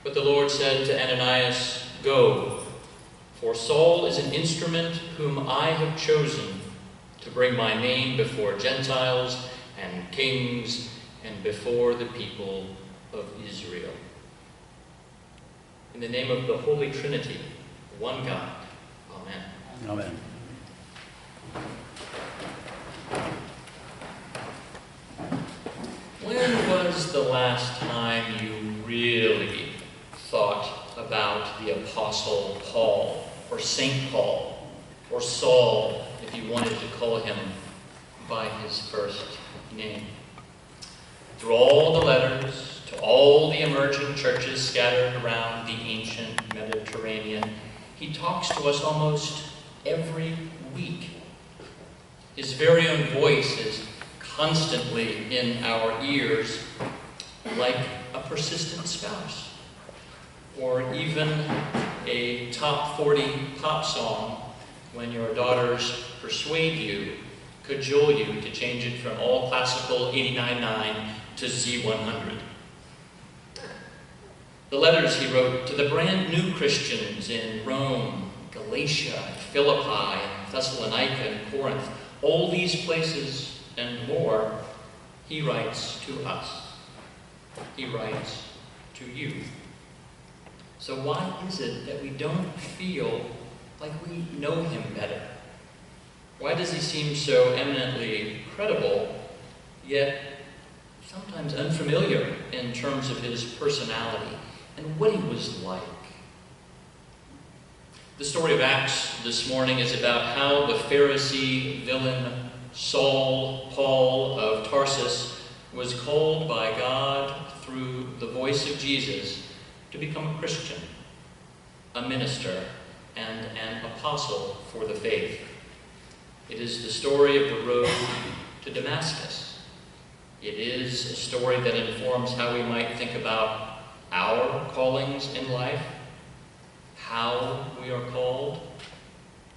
But the Lord said to Ananias, "Go, for Saul is an instrument whom I have chosen to bring my name before Gentiles and kings and before the people of Israel." In the name of the Holy Trinity, one God. Amen. Amen. When was the last time you really thought about the Apostle Paul, or Saint Paul, or Saul, if you wanted to call him by his first name? Through all the letters to all the emerging churches scattered around the ancient Mediterranean, he talks to us almost every week. His very own voice is constantly in our ears, like a persistent spouse, or even a top 40 pop song when your daughters persuade you, cajole you to change it from all classical 89.9 to Z100. The letters he wrote to the brand new Christians in Rome, Galatia, Philippi, and Thessalonica, and Corinth, all these places and more, he writes to us. He writes to you. So why is it that we don't feel like we know him better? Why does he seem so eminently credible, yet sometimes unfamiliar in terms of his personality and what he was like? The story of Acts this morning is about how the Pharisee villain Saul, Paul of Tarsus, was called by God through the voice of Jesus to become a Christian, a minister, and an apostle for the faith. It is the story of the road to Damascus. It is a story that informs how we might think about our callings in life, how we are called,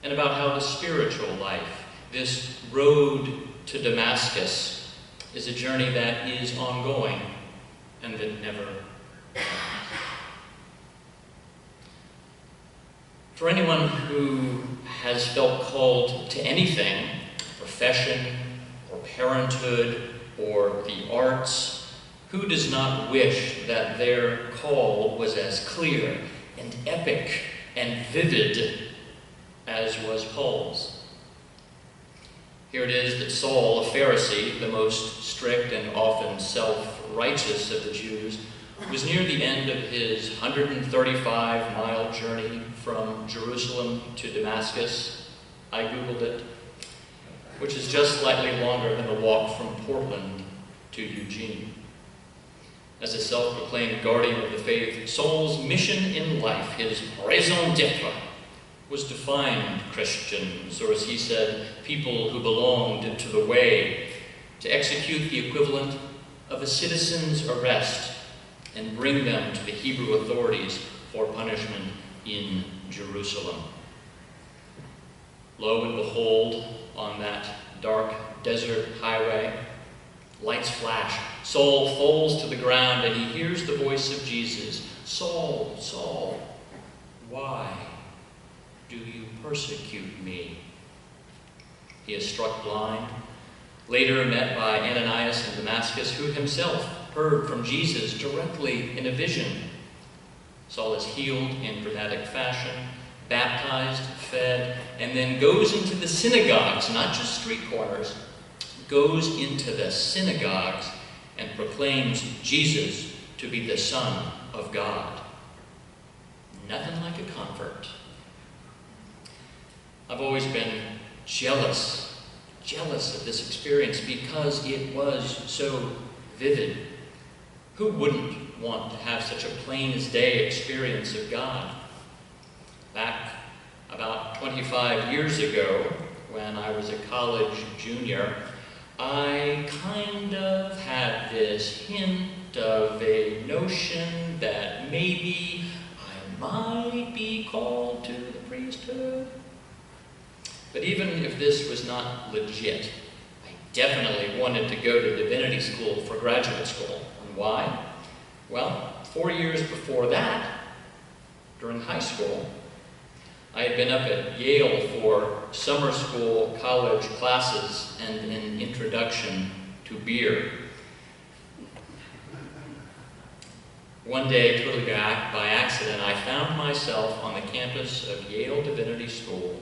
and about how the spiritual life, this road to Damascus, is a journey that is ongoing and that never ends. For anyone who has felt called to anything, profession or parenthood or the arts, who does not wish that their call was as clear and epic and vivid as was Paul's? Here it is that Saul, a Pharisee, the most strict and often self-righteous of the Jews, was near the end of his 135-mile journey from Jerusalem to Damascus. I Googled it, which is just slightly longer than the walk from Portland to Eugene. As a self-proclaimed guardian of the faith, Saul's mission in life, his raison d'etre, was to find Christians, or as he said, people who belonged to the way, to execute the equivalent of a citizen's arrest and bring them to the Hebrew authorities for punishment in Jerusalem. Lo and behold, on that dark desert highway, lights flash. Saul falls to the ground and he hears the voice of Jesus. "Saul, Saul, why do you persecute me?" He is struck blind, later met by Ananias in Damascus, who himself heard from Jesus directly in a vision. Saul is healed in dramatic fashion, baptized, fed, and then goes into the synagogues, not just street corners, goes into the synagogues and proclaims Jesus to be the Son of God. Nothing like a convert. I've always been jealous of this experience because it was so vivid. Who wouldn't want to have such a plain-as-day experience of God? Back about 25 years ago, when I was a college junior, I kind of had this hint of a notion that maybe I might be called to the priesthood. But even if this was not legit, I definitely wanted to go to divinity school for graduate school. And why? Well, 4 years before that, during high school, I had been up at Yale for summer school college classes and an introduction to beer. One day, totally by accident, I found myself on the campus of Yale Divinity School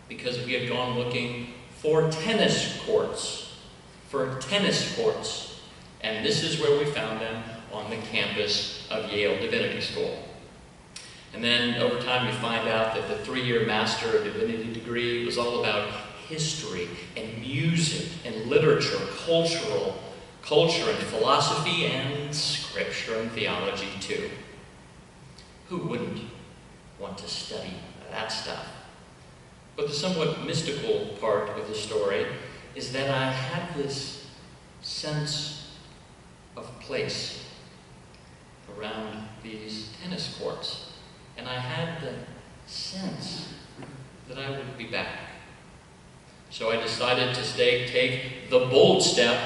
because we had gone looking for tennis courts. And this is where we found them, on the campus of Yale Divinity School. And then over time we find out that the 3-year Master of Divinity degree was all about history and music and literature, culture and philosophy and scripture and theology too. Who wouldn't want to study that stuff? But the somewhat mystical part of the story is that I had this sense of place around these tennis courts. And I had the sense that I would be back. So I decided to take the bold step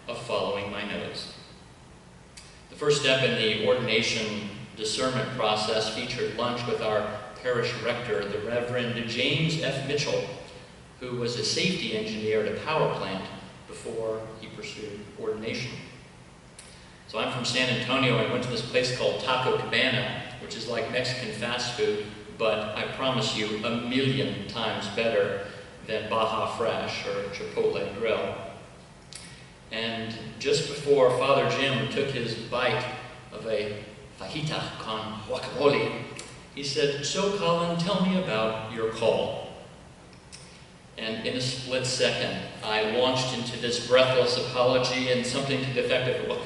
of following my nose. The first step in the ordination discernment process featured lunch with our parish rector, the Reverend James F. Mitchell, who was a safety engineer at a power plant before he pursued ordination. So I'm from San Antonio. I went to this place called Taco Cabana, which is like Mexican fast food, but I promise you 1,000,000 times better than Baja Fresh or Chipotle Grill. And just before Father Jim took his bite of a fajita con guacamole, he said, "So Colin, tell me about your call." And in a split second, I launched into this breathless apology and something to the effect of, "Well,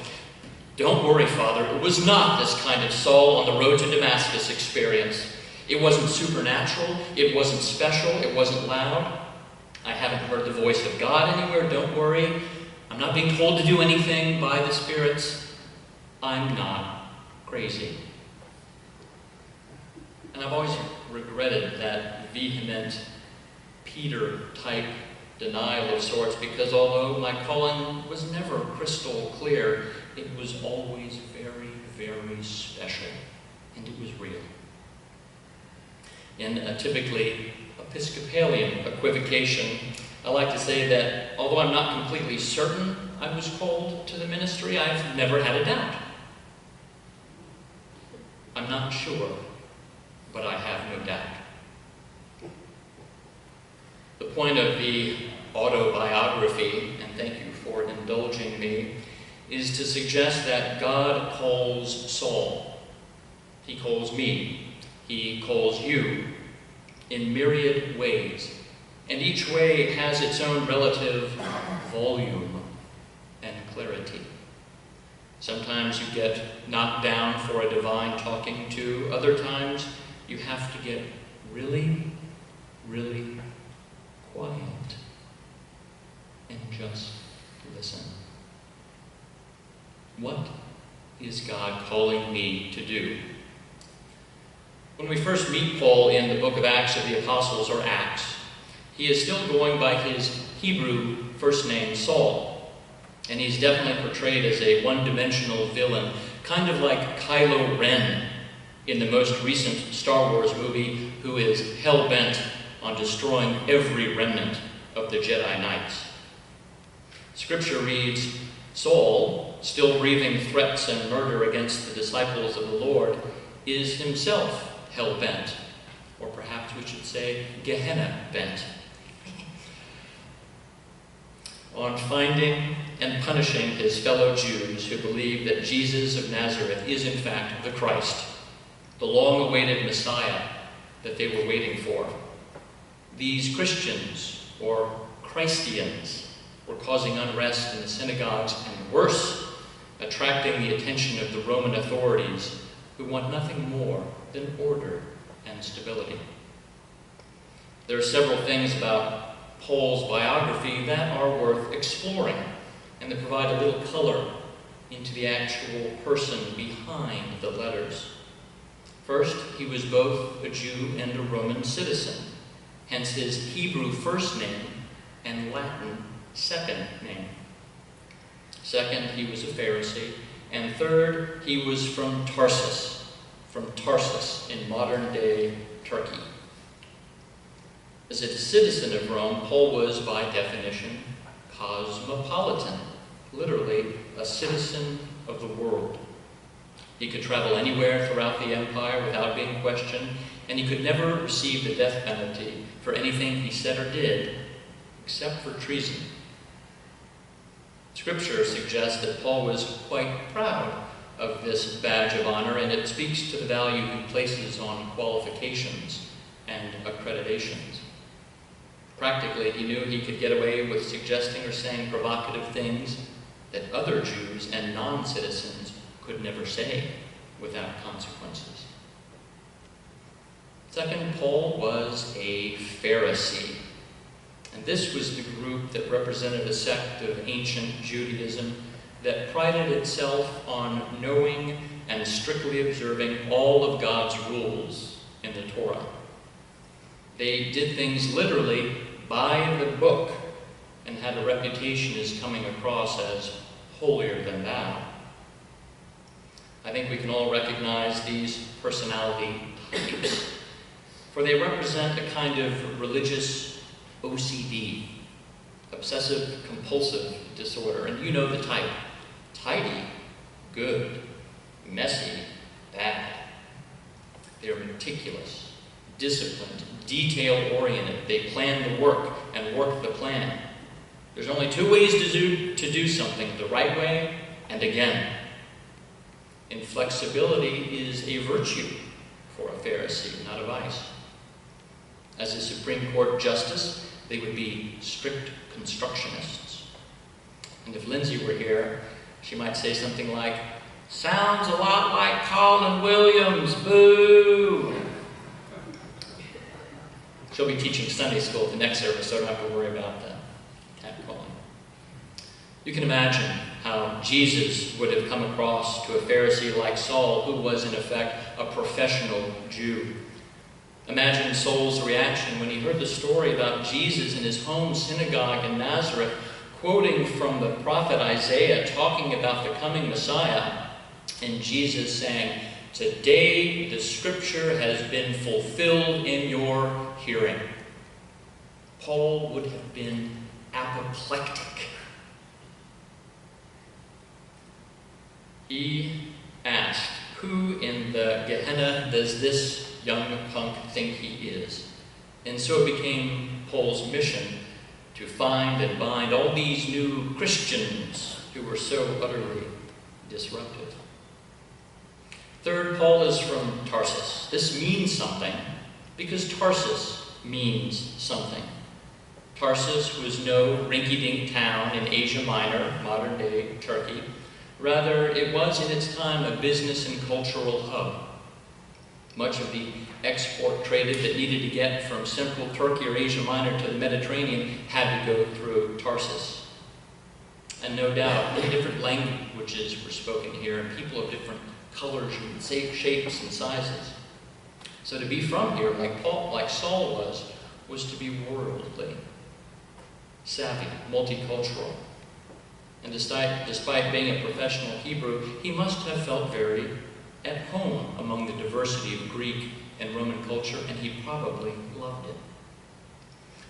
don't worry, Father, it was not this kind of Saul on the road to Damascus experience. It wasn't supernatural, it wasn't special, it wasn't loud. I haven't heard the voice of God anywhere, don't worry. I'm not being told to do anything by the spirits. I'm not crazy." And I've always regretted that vehement Peter-type denial of sorts, because although my calling was never crystal clear, it was always very, very special, and it was real. In a typically Episcopalian equivocation, I like to say that although I'm not completely certain I was called to the ministry, I've never had a doubt. I'm not sure, but I have no doubt. The point of the autobiography, and thank you for indulging me, is to suggest that God calls Saul. He calls me. He calls you in myriad ways. And each way has its own relative volume and clarity. Sometimes you get knocked down for a divine talking to. Other times you have to get really, really quiet and just listen. What is God calling me to do? When we first meet Paul in the book of Acts of the Apostles, or Acts, he is still going by his Hebrew first name, Saul. And he's definitely portrayed as a one-dimensional villain, kind of like Kylo Ren in the most recent Star Wars movie, who is hell-bent on destroying every remnant of the Jedi Knights. Scripture reads, Saul, still breathing threats and murder against the disciples of the Lord, is himself hell-bent, or perhaps we should say Gehenna-bent, on finding and punishing his fellow Jews who believe that Jesus of Nazareth is in fact the Christ, the long-awaited Messiah that they were waiting for. These Christians, or Christians, were causing unrest in the synagogues, and worse, attracting the attention of the Roman authorities, who want nothing more than order and stability. There are several things about Paul's biography that are worth exploring, and that provide a little color into the actual person behind the letters. First, he was both a Jew and a Roman citizen, hence his Hebrew first name and Latin second name. Second, he was a Pharisee, And third, he was from Tarsus in modern-day Turkey. As a citizen of Rome, Paul was, by definition, cosmopolitan, literally a citizen of the world. He could travel anywhere throughout the empire without being questioned, and he could never receive the death penalty for anything he said or did, except for treason. Scripture suggests that Paul was quite proud of this badge of honor, and it speaks to the value he places on qualifications and accreditations. Practically, he knew he could get away with suggesting or saying provocative things that other Jews and non-citizens could never say without consequences. Second, Paul was a Pharisee. And this was the group that represented a sect of ancient Judaism that prided itself on knowing and strictly observing all of God's rules in the Torah. They did things literally by the book and had a reputation as coming across as holier than thou. I think we can all recognize these personality types, for they represent a kind of religious OCD, obsessive-compulsive disorder. And you know the type. Tidy, good. Messy, bad. They're meticulous, disciplined, detail-oriented. They plan the work and work the plan. There's only two ways to do something, the right way and again. Inflexibility is a virtue for a Pharisee, not a vice. As a Supreme Court justice, they would be strict constructionists. And if Lindsay were here, she might say something like, "Sounds a lot like Colin Williams, boo!" She'll be teaching Sunday school at the next service, so I don't have to worry about that catcalling. You can imagine how Jesus would have come across to a Pharisee like Saul, who was in effect a professional Jew. Imagine Saul's reaction when he heard the story about Jesus in his home synagogue in Nazareth, quoting from the prophet Isaiah, talking about the coming Messiah, and Jesus saying, "Today the scripture has been fulfilled in your hearing." Paul would have been apoplectic. He asked, "Who in the Gehenna does this young punk think he is?" And so it became Paul's mission to find and bind all these new Christians who were so utterly disruptive. Third, Paul is from Tarsus. This means something because Tarsus means something. Tarsus was no rinky-dink town in Asia Minor, modern-day Turkey. Rather, it was in its time a business and cultural hub. Much of the export trade that needed to get from central Turkey or Asia Minor to the Mediterranean had to go through Tarsus. And no doubt, different languages were spoken here, and people of different colors and shapes and sizes. So to be from here, like Saul was to be worldly, savvy, multicultural. And despite being a professional Hebrew, he must have felt very at home among the diversity of Greek and Roman culture, and he probably loved it.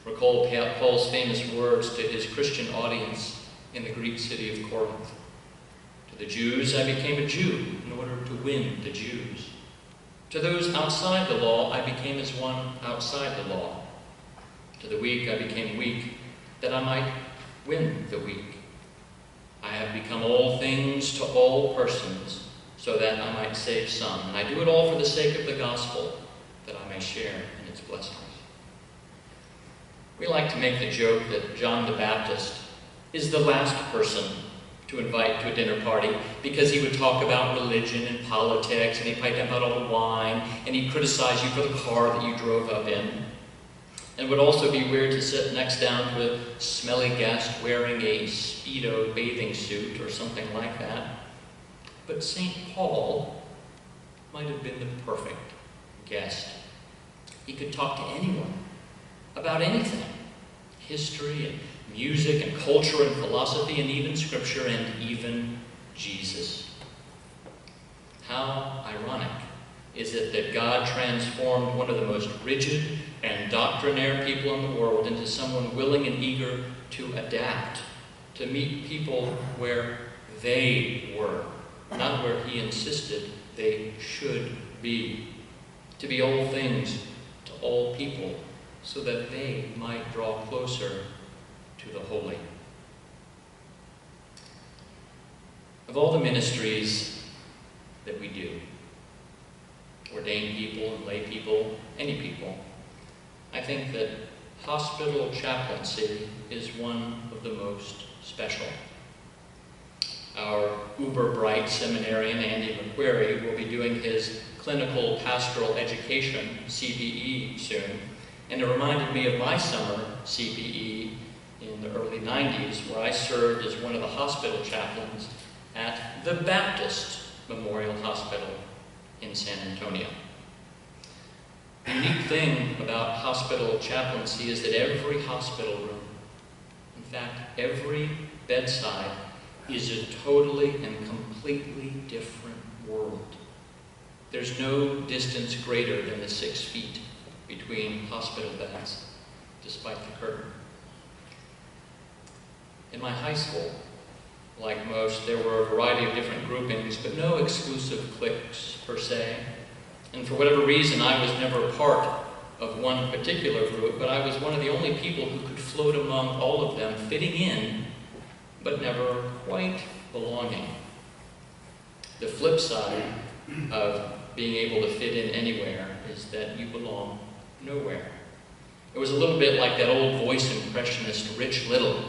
Recall Paul's famous words to his Christian audience in the Greek city of Corinth. "To the Jews I became a Jew in order to win the Jews. To those outside the law I became as one outside the law. To the weak I became weak, that I might win the weak. I have become all things to all persons, so that I might save some. And I do it all for the sake of the gospel, that I may share in its blessings." We like to make the joke that John the Baptist is the last person to invite to a dinner party because he would talk about religion and politics, and he'd pipe about all the wine, and he'd criticize you for the car that you drove up in. And it would also be weird to sit next down to a smelly guest wearing a Speedo bathing suit or something like that. But St. Paul might have been the perfect guest. He could talk to anyone about anything. History and music and culture and philosophy and even scripture and even Jesus. How ironic is it that God transformed one of the most rigid and doctrinaire people in the world into someone willing and eager to adapt, to meet people where they were, not where he insisted they should be, to be all things to all people, so that they might draw closer to the holy. Of all the ministries that we do, ordained people and lay people, any people, I think that hospital chaplaincy is one of the most special. Our uber-bright seminarian, Andy McQuarrie, will be doing his clinical pastoral education, CPE, soon, and it reminded me of my summer CPE in the early 90s, where I served as one of the hospital chaplains at the Baptist Memorial Hospital in San Antonio. The unique thing about hospital chaplaincy is that every hospital room, in fact, every bedside, is a totally and completely different world. There's no distance greater than the 6 feet between hospital beds, despite the curtain. In my high school, like most, there were a variety of different groupings, but no exclusive cliques per se. And for whatever reason, I was never a part of one particular group, but I was one of the only people who could float among all of them, fitting in, but never quite belonging. The flip side of being able to fit in anywhere is that you belong nowhere. It was a little bit like that old voice impressionist Rich Little.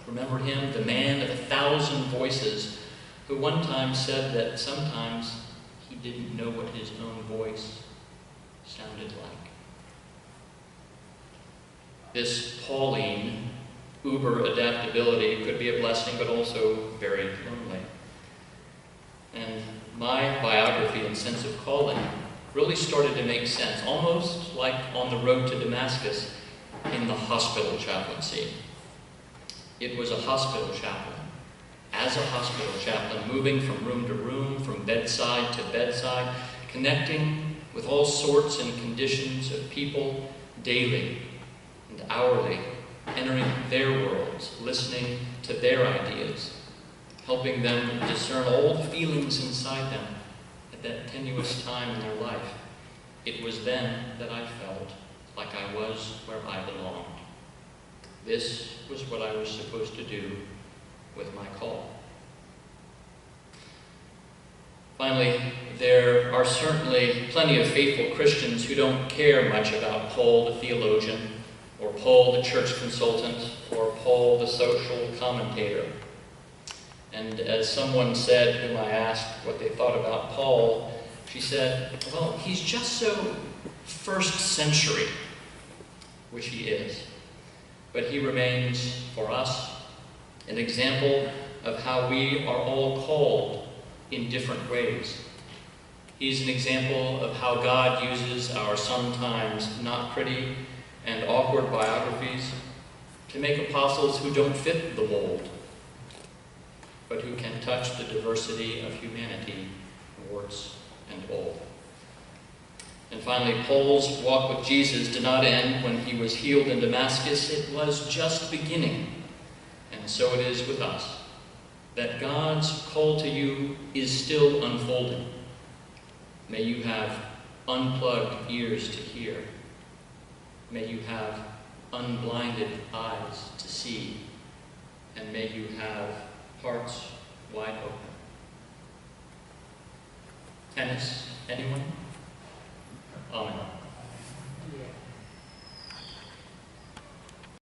Remember him, the man of 1,000 voices, who one time said that sometimes he didn't know what his own voice sounded like. This Pauline uber adaptability could be a blessing, but also very lonely. And my biography and sense of calling really started to make sense, almost like on the road to Damascus in the hospital chaplaincy. It was a hospital chaplain. As a hospital chaplain, moving from room to room, from bedside to bedside, connecting with all sorts and conditions of people daily and hourly, entering their worlds, listening to their ideas, helping them discern all the feelings inside them at that tenuous time in their life. It was then that I felt like I was where I belonged. This was what I was supposed to do with my call. Finally, there are certainly plenty of faithful Christians who don't care much about Paul the theologian, or Paul the church consultant, or Paul the social commentator. And as someone said, whom I asked what they thought about Paul, she said, well, he's just so first century, which he is. But he remains, for us, an example of how we are all called in different ways. He's an example of how God uses our sometimes not pretty and awkward biographies to make apostles who don't fit the mold, but who can touch the diversity of humanity, warts and all. And finally, Paul's walk with Jesus did not end when he was healed in Damascus. It was just beginning. And so it is with us, that God's call to you is still unfolding. May you have unplugged ears to hear. May you have unblinded eyes to see. And may you have hearts wide open. Tennis, anyone? Amen.